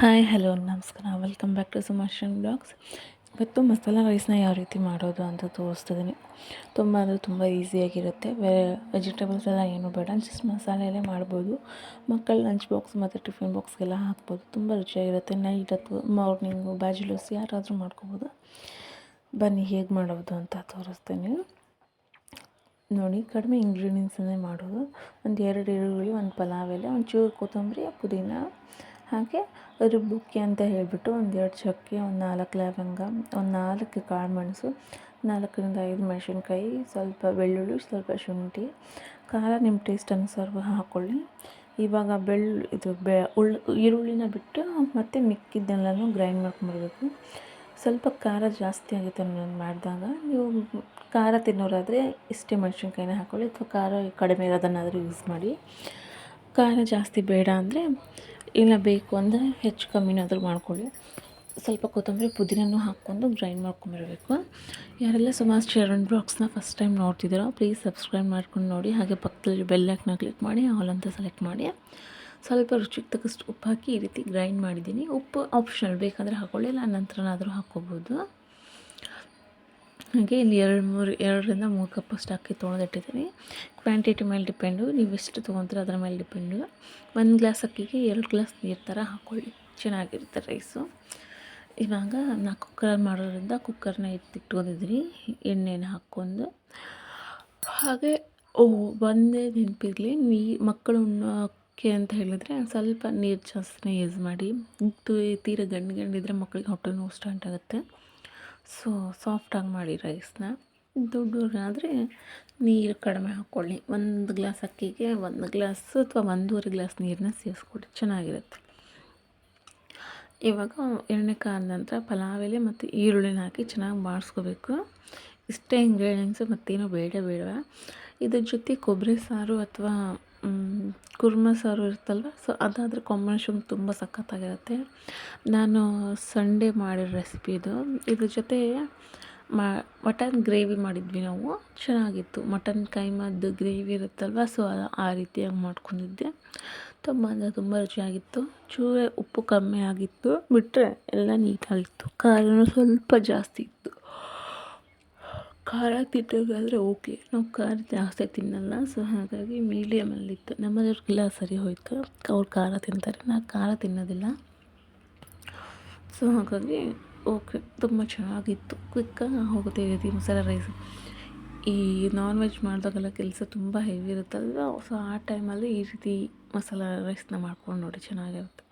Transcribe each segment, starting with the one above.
Hi hello ನಮಸ್ಕಾರ welcome back to ಸುಮಾಶ್ರನ್ blogs. ಇವತ್ತು ಮಸಾಲ ರೈಸ್ನ ಯಾವ ರೀತಿ ಮಾಡೋದು ಅಂತ ತೋರಿಸ್ತಿದ್ದೀನಿ. ತುಂಬ ಅಂದರೆ ತುಂಬ ಈಸಿಯಾಗಿರುತ್ತೆ. ವೆಜಿಟೇಬಲ್ಸ್ ಎಲ್ಲ ಏನೂ ಬೇಡ, ಜಸ್ಟ್ ಮಸಾಲೆಯಲ್ಲೇ ಮಾಡ್ಬೋದು. ಮಕ್ಕಳ ಲಂಚ್ ಬಾಕ್ಸ್ ಮತ್ತು ಟಿಫಿನ್ ಬಾಕ್ಸ್ಗೆಲ್ಲ ಹಾಕ್ಬೋದು. ತುಂಬ ರುಚಿಯಾಗಿರುತ್ತೆ. ನೈಟ್ ಅಥವಾ ಮಾರ್ನಿಂಗು ಬ್ಯಾಚುಲರ್ಸ್ ಯಾರಾದರೂ ಮಾಡ್ಕೋಬೋದು. ಬನ್ನಿ ಹೇಗೆ ಮಾಡೋದು ಅಂತ ತೋರಿಸ್ತೀನಿ. ನೋಡಿ, ಕಡಿಮೆ ಇಂಗ್ರೀಡಿಯೆಂಟ್ಸನ್ನೇ ಮಾಡೋದು. ಒಂದು 2 ಈರುಳ್ಳಿ, ಒಂದು ಪಲಾವ್ ಎಲೆ, ಒಂಚೂರು ಕೊತ್ತಂಬರಿ, ಪುದೀನ, ಹಾಗೆ ರುಬ್ಬಕ್ಕೆ ಅಂತ ಹೇಳಿಬಿಟ್ಟು 1-2 ಚಕ್ಕೆ, ಒಂದು 4 ಲವಂಗ, ಒಂದು 4 ಕಾಳುಮೆಣಸು, 4ರಿಂದ 5 ಮೆಣಸಿನ್ಕಾಯಿ, ಸ್ವಲ್ಪ ಬೆಳ್ಳುಳ್ಳಿ, ಸ್ವಲ್ಪ ಶುಂಠಿ, ಖಾರ ನಿಮ್ಮ ಟೇಸ್ಟ್ ಅನುಸಾರ ಹಾಕ್ಕೊಳ್ಳಿ. ಇವಾಗ ಈರುಳ್ಳಿನ ಬಿಟ್ಟು ಮತ್ತು ಮಿಕ್ಕಿದ್ದೆಲ್ಲನೂ ಗ್ರೈಂಡ್ ಮಾಡ್ಕೊಂಬರ್ಬೇಕು. ಸ್ವಲ್ಪ ಖಾರ ಜಾಸ್ತಿ ಆಗುತ್ತೆ ನಾನು ಮಾಡಿದಾಗ. ನೀವು ಖಾರ ತಿನ್ನೋರಾದರೆ ಇಷ್ಟೇ ಮೆಣಸಿನ್ಕಾಯಿನ ಹಾಕ್ಕೊಳ್ಳಿ, ಅಥವಾ ಖಾರ ಕಡಿಮೆ ಇರೋದನ್ನಾದರೂ ಯೂಸ್ ಮಾಡಿ. ಖಾರ ಜಾಸ್ತಿ ಬೇಡ ಅಂದರೆ ಇಲ್ಲ, ಬೇಕು ಅಂದರೆ ಹೆಚ್ಚು ಕಮ್ಮಿನಾದರೂ ಮಾಡ್ಕೊಳ್ಳಿ. ಸ್ವಲ್ಪ ಕೊತ್ತಂಬರಿ ಪುದೀನೂ ಹಾಕ್ಕೊಂಡು ಗ್ರೈಂಡ್ ಮಾಡ್ಕೊಂಬರಬೇಕು. ಯಾರೆಲ್ಲ ಸುಮಾರು ಚರಣ್ ಬ್ಲಾಗ್ಸ್ನ ಫಸ್ಟ್ ಟೈಮ್ ನೋಡ್ತಿದ್ದೀರೋ ಪ್ಲೀಸ್ ಸಬ್ಸ್ಕ್ರೈಬ್ ಮಾಡ್ಕೊಂಡು ನೋಡಿ. ಹಾಗೆ ಪಕ್ಕದಲ್ಲಿ ಬೆಲ್ ಐಕಾನ್ನ ಕ್ಲಿಕ್ ಮಾಡಿ ಆಲ್ ಅಂತ ಸೆಲೆಕ್ಟ್ ಮಾಡಿ. ಸ್ವಲ್ಪ ರುಚಿಗೆ ತಕ್ಕಷ್ಟು ಉಪ್ಪು ಹಾಕಿ ಈ ರೀತಿ ಗ್ರೈಂಡ್ ಮಾಡಿದ್ದೀನಿ. ಉಪ್ಪು ಆಪ್ಷನಲ್, ಬೇಕಂದರೆ ಹಾಕ್ಕೊಳ್ಳಿ, ಇಲ್ಲ ನಂತರನಾದರೂ ಹಾಕ್ಕೋಬೋದು. ಹಾಗೆ ಇಲ್ಲಿ 2-3 ಕಪ್ಪಷ್ಟು ಅಕ್ಕಿ ತೊಳೆದಿಟ್ಟಿದ್ದೀನಿ. ಕ್ವಾಂಟಿಟಿ ಮೇಲೆ ಡಿಪೆಂಡು, ನೀವು ಎಷ್ಟು ತೊಗೊತೀರೋ ಅದರ ಮೇಲೆ ಡಿಪೆಂಡು. 1 ಗ್ಲಾಸ್ ಅಕ್ಕಿಗೆ 2 ಗ್ಲಾಸ್ ನೀರು ಥರ ಹಾಕ್ಕೊಳ್ಳಿ, ಚೆನ್ನಾಗಿರುತ್ತೆ ರೈಸು. ಇವಾಗ ನಾನು ಕುಕ್ಕರಲ್ಲಿ ಮಾಡೋದ್ರಿಂದ ಕುಕ್ಕರ್ನ ಎತ್ತಿಟ್ಕೊಂಡಿದ್ದೀನಿ, ಎಣ್ಣೆನ ಹಾಕ್ಕೊಂಡು. ಹಾಗೆ ಒಂದೇ ನೆನಪಿರಲಿ, ಮಕ್ಕಳು ಉಣ್ಣೋಕ್ಕೆ ಅಂತ ಹೇಳಿದರೆ ಸ್ವಲ್ಪ ನೀರು ಜಾಸ್ತಿನೇ ಯೂಸ್ ಮಾಡಿ. ತೀರ ಗಂಡಿದ್ರೆ ಮಕ್ಕಳಿಗೆ ಹೊಟ್ಟೆ ನೋವು ಸ್ಟಾರ್ಟ್ ಆಗುತ್ತೆ. ಸೊ ಸಾಫ್ಟಾಗಿ ಮಾಡಿ ರೈಸ್ನ. ದೊಡ್ಡವ್ರಾದರೆ ನೀರು ಕಡಿಮೆ ಹಾಕ್ಕೊಳ್ಳಿ. 1 ಗ್ಲಾಸ್ ಅಕ್ಕಿಗೆ 1 ಗ್ಲಾಸ್ ಅಥವಾ 1.5 ಗ್ಲಾಸ್ ನೀರನ್ನ ಸೇರಿಸ್ಕೊಳ್ಳಿ, ಚೆನ್ನಾಗಿರುತ್ತೆ. ಇವಾಗ ಎಣ್ಣೆ ಕಾದ ನಂತರ ಪಲಾವ್ ಎಲೆ ಮತ್ತು ಈರುಳ್ಳಿನ ಹಾಕಿ ಚೆನ್ನಾಗಿ ಬಾಡಿಸ್ಕೋಬೇಕು. ಇಷ್ಟೇ ಇಂಗ್ರೀಡಿಯೆಂಟ್ಸು, ಮತ್ತೇನೋ ಬೇಡ. ಇದ್ರ ಜೊತೆ ಕೊಬ್ಬರಿ ಸಾರು ಅಥವಾ ಕುರ್ಮ ಸಾರು ಇರುತ್ತಲ್ವ, ಸೊ ಅದಾದರೆ ಕಾಂಬಿನೇಷನ್ ತುಂಬ ಸಖತ್ತಾಗಿರುತ್ತೆ. ನಾನು ಸಂಡೇ ಮಾಡಿರೋ ರೆಸಿಪಿ ಇದು. ಇದ್ರ ಜೊತೆ ಮಟನ್ ಗ್ರೇವಿ ಮಾಡಿದ್ವಿ ನಾವು, ಚೆನ್ನಾಗಿತ್ತು. ಮಟನ್ ಕೈಮದ್ದು ಗ್ರೇವಿ ಇರುತ್ತಲ್ವ, ಸೊ ಆ ರೀತಿಯಾಗಿ ಮಾಡ್ಕೊಂಡಿದ್ದೆ. ತುಂಬ ಅಂದರೆ ತುಂಬ ರುಚಿಯಾಗಿತ್ತು. ಚೂರೇ ಉಪ್ಪು ಕಮ್ಮಿ ಆಗಿತ್ತು, ಬಿಟ್ಟರೆ ಎಲ್ಲ ನೀಟಾಗಿತ್ತು. ಖಾರನೂ ಸ್ವಲ್ಪ ಜಾಸ್ತಿ ಇತ್ತು. ಖಾರ ತಿನ್ನೋದಾದರೆ ಓಕೆ, ನಾವು ಖಾರ ಜಾಸ್ತಿ ತಿನ್ನಲ್ಲ, ಸೊ ಹಾಗಾಗಿ ಮೀಡಿಯಮಲ್ಲಿತ್ತು. ನಮ್ಮದ್ರಿಗೆಲ್ಲ ಸರಿ ಹೋಯಿತು. ಅವ್ರು ಖಾರ ತಿಂತಾರೆ, ನಾನು ಖಾರ ತಿನ್ನೋದಿಲ್ಲ, ಸೊ ಹಾಗಾಗಿ ಓಕೆ, ತುಂಬ ಚೆನ್ನಾಗಿತ್ತು. ಕ್ವಿಕ್ಕಾಗಿ ಹೋಗುತ್ತೆ ಈ ರೀತಿ ಮಸಾಲೆ ರೈಸ್. ಈ ನಾನ್ ವೆಜ್ ಮಾಡಿದಾಗೆಲ್ಲ ಕೆಲಸ ತುಂಬ ಹೆವಿ ಇರುತ್ತಲ್ವ, ಸೊ ಆ ಟೈಮಲ್ಲಿ ಈ ರೀತಿ ಮಸಾಲೆ ರೈಸ್ನ ಮಾಡ್ಕೊಂಡು ನೋಡಿ, ಚೆನ್ನಾಗಿರುತ್ತೆ.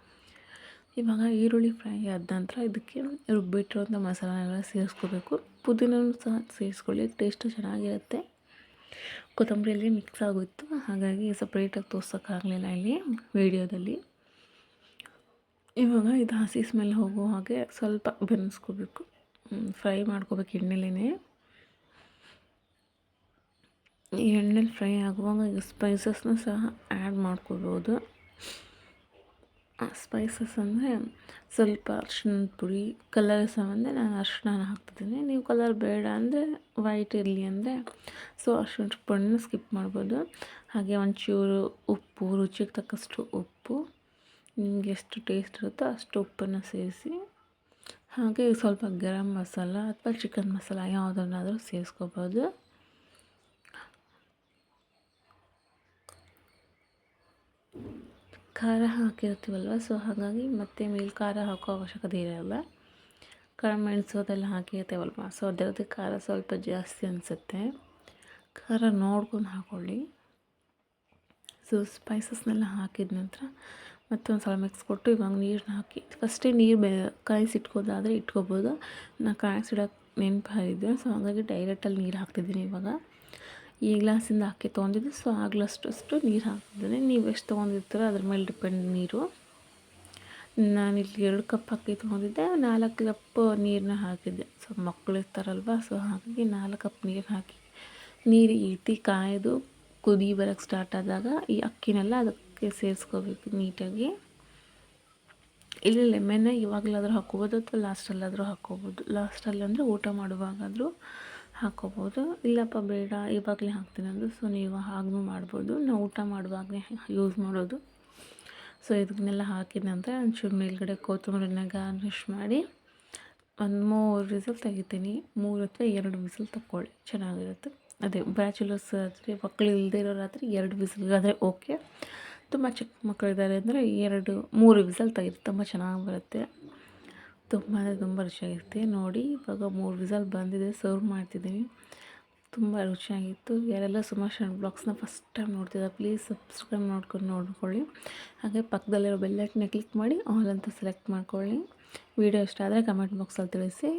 ಇವಾಗ ಈರುಳ್ಳಿ ಫ್ರೈ ಆದ ನಂತರ ಇದಕ್ಕೆ ರುಬ್ಬಿಟ್ಟಿರೋಂಥ ಮಸಾಲೆನೆಲ್ಲ ಸೇರಿಸ್ಕೋಬೇಕು. ಪುದೀನೂ ಸಹ ಸೇರಿಸ್ಕೊಳ್ಳಿ, ಟೇಸ್ಟು ಚೆನ್ನಾಗಿರುತ್ತೆ. ಕೊತ್ತಂಬರಿಯಲ್ಲಿ ಮಿಕ್ಸ್ ಆಗೋಯಿತು, ಹಾಗಾಗಿ ಸಪ್ರೇಟಾಗಿ ತೋರ್ಸೋಕ್ಕಾಗಲಿಲ್ಲ ಇಲ್ಲಿ ವೀಡಿಯೋದಲ್ಲಿ. ಇವಾಗ ಇದು ಹಸಿ ಸ್ಮೆಲ್ ಹೋಗೋ ಹಾಗೆ ಸ್ವಲ್ಪ ಬೆನೆಸ್ಕೋಬೇಕು, ಫ್ರೈ ಮಾಡ್ಕೋಬೇಕು ಎಣ್ಣೆಲೇ. ಈ ಎಣ್ಣೆಲಿ ಫ್ರೈ ಆಗುವಾಗ ಈಗ ಸ್ಪೈಸಸ್ನ ಸಹ ಆ್ಯಡ್ ಮಾಡ್ಕೋಬೋದು. ಸ್ಪೈಸಸ್ ಅಂದರೆ ಸ್ವಲ್ಪ ಅರ್ಶಿಣದ ಪುಡಿ, ಕಲರ್ ಸಹ ಅಂದರೆ ನಾನು ಅರ್ಶಿಣ ಹಾಕ್ತಿದ್ದೀನಿ. ನೀವು ಕಲರ್ ಬೇಡ ಅಂದರೆ ವೈಟ್ ಇರಲಿ ಅಂದರೆ ಸೊ ಅರ್ಶಿಣದ ಪುಡಿನ ಸ್ಕಿಪ್ ಮಾಡ್ಬೋದು. ಹಾಗೆ ಒಂಚೂರು ಉಪ್ಪು, ರುಚಿಗೆ ತಕ್ಕಷ್ಟು ಉಪ್ಪು, ನಿಮಗೆ ಎಷ್ಟು ಟೇಸ್ಟ್ ಇರುತ್ತೋ ಅಷ್ಟು ಉಪ್ಪನ್ನು ಸೇರಿಸಿ. ಹಾಗೆ ಸ್ವಲ್ಪ ಗರಂ ಮಸಾಲ ಅಥವಾ ಚಿಕನ್ ಮಸಾಲ ಯಾವುದನ್ನಾದರೂ ಸೇರಿಸ್ಕೋಬೋದು. ಖಾರ ಹಾಕಿರ್ತೀವಲ್ವ, ಸೊ ಹಾಗಾಗಿ ಮತ್ತೆ ಮೇಲೆ ಖಾರ ಹಾಕೋ ಅವಶ್ಯಕತೆ ಇರೋಲ್ಲ. ಕಾಳುಮೆಣಸು ಅದೆಲ್ಲ ಹಾಕಿರ್ತೀವಲ್ವ, ಸೊ ಅದರದ್ದು ಖಾರ ಸ್ವಲ್ಪ ಜಾಸ್ತಿ ಅನಿಸುತ್ತೆ. ಖಾರ ನೋಡ್ಕೊಂಡು ಹಾಕ್ಕೊಳ್ಳಿ. ಸೊ ಸ್ಪೈಸಸ್ನೆಲ್ಲ ಹಾಕಿದ ನಂತರ ಮತ್ತೊಂದು ಸಲ ಮಿಕ್ಸ್ ಕೊಟ್ಟು ಇವಾಗ ನೀರನ್ನ ಹಾಕಿ, ಫಸ್ಟೇ ನೀರು ಕಾಯಿಸಿಟ್ಕೋದಾದರೆ ಇಟ್ಕೋಬೋದು. ನಾನು ಕಾಯಿಸಿಡೋಕೆ ನೆನಪು ಹಾರಿದ್ದೆ, ಸೊ ಹಾಗಾಗಿ ಡೈರೆಕ್ಟಲ್ಲಿ ನೀರು ಹಾಕ್ತಿದ್ದೀನಿ. ಇವಾಗ ಈ ಗ್ಲಾಸಿಂದ ಅಕ್ಕಿ ತೊಗೊಂಡಿದ್ದೆ, ಸೊ ಆ ಗ್ಲಾಸಷ್ಟು ನೀರು ಹಾಕ್ತಿದ್ದೀನಿ. ನೀವು ಎಷ್ಟು ತೊಗೊಂಡಿರ್ತೀರೋ ಅದ್ರ ಮೇಲೆ ಡಿಪೆಂಡ್ ನೀರು. ನಾನಿಲ್ಲಿ 2 ಕಪ್ ಅಕ್ಕಿ ತೊಗೊಂಡಿದ್ದೆ, 4 ಕಪ್ ನೀರನ್ನ ಹಾಕಿದ್ದೆ. ಸೊ ಮಕ್ಕಳು ಇರ್ತಾರಲ್ವ, ಸೊ ಹಾಗಾಗಿ 4 ಕಪ್ ನೀರು ಹಾಕಿ, ನೀರು ಈ ರೀತಿ ಕಾಯ್ದು ಕುದಿ ಬರೋಕ್ಕೆ ಸ್ಟಾರ್ಟ್ ಆದಾಗ ಈ ಅಕ್ಕಿನೆಲ್ಲ ಅದಕ್ಕೆ ಸೇರಿಸ್ಕೋಬೇಕು ನೀಟಾಗಿ. ಇಲ್ಲಿ ಲೆಮನ್ನ ಇವಾಗಲಾದರೂ ಹಾಕ್ಕೋಬೋದು ಅಥವಾ ಲಾಸ್ಟಲ್ಲಾದರೂ ಹಾಕ್ಕೋಬೋದು. ಲಾಸ್ಟಲ್ಲಿ ಅಂದರೆ ಊಟ ಮಾಡುವಾಗಾದರೂ ಹಾಕ್ಕೋಬೋದು. ಇಲ್ಲಪ್ಪ ಬೇಡ ಇವಾಗಲೇ ಹಾಕ್ತೀನಿ ಅಂದರೆ ಸೊ ನೀವು ಹಾಗೂ ಮಾಡ್ಬೋದು. ನಾವು ಊಟ ಮಾಡುವಾಗಲೇ ಯೂಸ್ ಮಾಡೋದು. ಸೊ ಇದನ್ನೆಲ್ಲ ಹಾಕಿದ ನಂತರ ಒಂಚೂರು ಮೇಲ್ಗಡೆ ಕೊತ್ತಂಬರಿನ ಗಾರ್ನಿಷ್ ಮಾಡಿ ಒಂದು 3 ವಿಸಿಲ್ ತೆಗಿತೀನಿ. 3 ಅಥವಾ 2 ವಿಸಿಲ್ ತಗೊಳ್ಳಿ, ಚೆನ್ನಾಗಿರುತ್ತೆ. ಅದೇ ಬ್ಯಾಚುಲರ್ಸ್ ಆದರೆ, ಮಕ್ಕಳು ಇಲ್ಲದೇ ಇರೋರಾದರೆ 2 ವಿಸಿಲ್ಗಾದರೆ ಓಕೆ. ತುಂಬ ಚಿಕ್ಕ ಮಕ್ಕಳಿದ್ದಾರೆ ಅಂದರೆ 3 ವಿಸಿಲ್ ತೆಗೀರಿ, ತುಂಬ ಚೆನ್ನಾಗಿ ಬರುತ್ತೆ. ತುಂಬ ಅಂದರೆ ತುಂಬ ರುಚಿಯಾಗಿರುತ್ತೆ. ನೋಡಿ ಇವಾಗ 3 ವಿಸಿಲ್ ಬಂದಿದೆ, ಸರ್ವ್ ಮಾಡ್ತಿದ್ದೀನಿ. ತುಂಬ ರುಚಿಯಾಗಿತ್ತು. ಯಾರೆಲ್ಲ ಸುಮಾಶರಣ್ ಬ್ಲಾಗ್ಸ್ನ ಫಸ್ಟ್ ಟೈಮ್ ನೋಡ್ತಿದ್ದಾರೆ ಪ್ಲೀಸ್ ಸಬ್ಸ್ಕ್ರೈಬ್ ನೋಡ್ಕೊಳ್ಳಿ. ಹಾಗೆ ಪಕ್ಕದಲ್ಲಿರೋ ಬೆಲ್ಲೈಕನ್ನ ಕ್ಲಿಕ್ ಮಾಡಿ ಆಲ್ ಅಂತ ಸೆಲೆಕ್ಟ್ ಮಾಡ್ಕೊಳ್ಳಿ. ವಿಡಿಯೋ ಇಷ್ಟ ಆದರೆ ಕಮೆಂಟ್ ಬಾಕ್ಸಲ್ಲಿ ತಿಳಿಸಿ.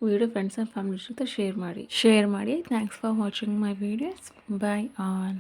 ವಿಡಿಯೋ ಫ್ರೆಂಡ್ಸ್ ಆ್ಯಂಡ್ ಫ್ಯಾಮಿಲಿ ಜೊತೆ ಶೇರ್ ಮಾಡಿ. Thanks for watching my videos. Bye all.